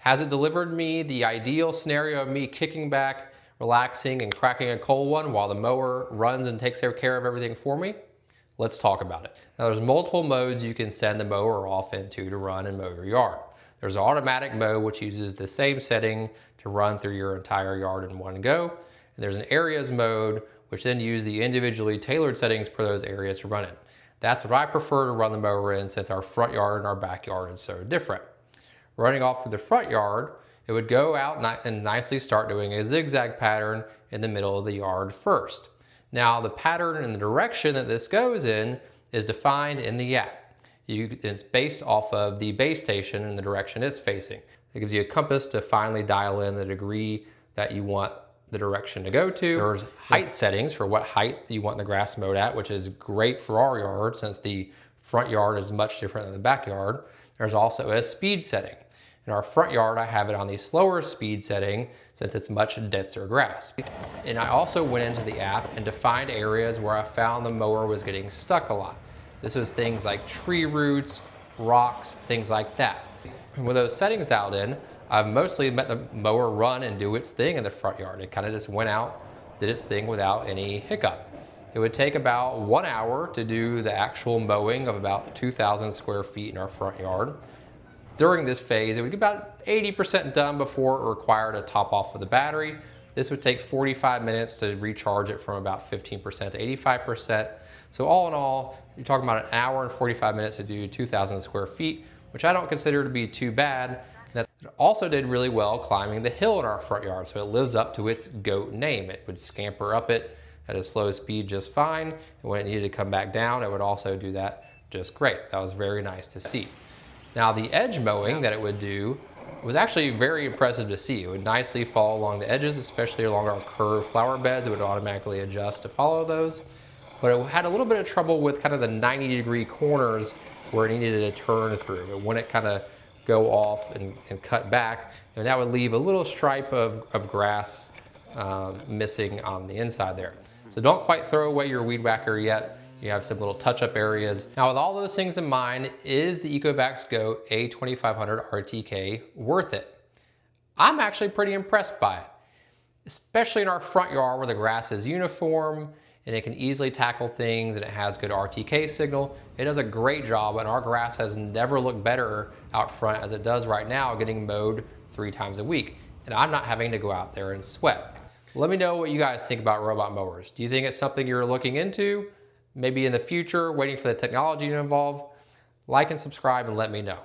Has it delivered me the ideal scenario of me kicking back, relaxing, and cracking a cold one while the mower runs and takes care of everything for me? Let's talk about it. Now there's multiple modes you can send the mower off into to run and mow your yard. There's automatic mode, which uses the same setting to run through your entire yard in one go. And there's an areas mode, which then uses the individually tailored settings per those areas to run in. That's what I prefer to run the mower in, since our front yard and our backyard is so different. Running off through the front yard, it would go out and nicely start doing a zigzag pattern in the middle of the yard first. Now the pattern and the direction that this goes in is defined in the app. It's based off of the base station and the direction it's facing. It gives you a compass to finally dial in the degree that you want the direction to go to. There's height settings for what height you want the grass mowed at, which is great for our yard since the front yard is much different than the backyard. There's also a speed setting. In our front yard, I have it on the slower speed setting since it's much denser grass. And I also went into the app and defined areas where I found the mower was getting stuck a lot. This was things like tree roots, rocks, things like that. And with those settings dialed in, I've mostly let the mower run and do its thing in the front yard. It kind of just went out, did its thing without any hiccup. It would take about 1 hour to do the actual mowing of about 2,000 square feet in our front yard. During this phase, it would get about 80% done before it required a top off of the battery. This would take 45 minutes to recharge it from about 15% to 85%. So all in all, you're talking about 1 hour and 45 minutes to do 2,000 square feet, which I don't consider to be too bad. It also did really well climbing the hill in our front yard, so it lives up to its GOAT name. It would scamper up it at a slow speed just fine, and when it needed to come back down, it would also do that just great. That was very nice to see. Now the edge mowing that it would do was actually very impressive to see. It would nicely follow along the edges, especially along our curved flower beds. It would automatically adjust to follow those. But it had a little bit of trouble with kind of the 90-degree corners where it needed to turn through. It wouldn't kind of go off and cut back, and that would leave a little stripe of grass missing on the inside there. So don't quite throw away your weed whacker yet. You have some little touch-up areas. Now with all those things in mind, is the Ecovacs Go A2500 RTK worth it? I'm actually pretty impressed by it, especially in our front yard where the grass is uniform and it can easily tackle things and it has good RTK signal. It does a great job, and our grass has never looked better out front as it does right now, getting mowed 3 times a week. And I'm not having to go out there and sweat. Let me know what you guys think about robot mowers. Do you think it's something you're looking into? Maybe in the future, waiting for the technology to evolve? Like and subscribe and let me know.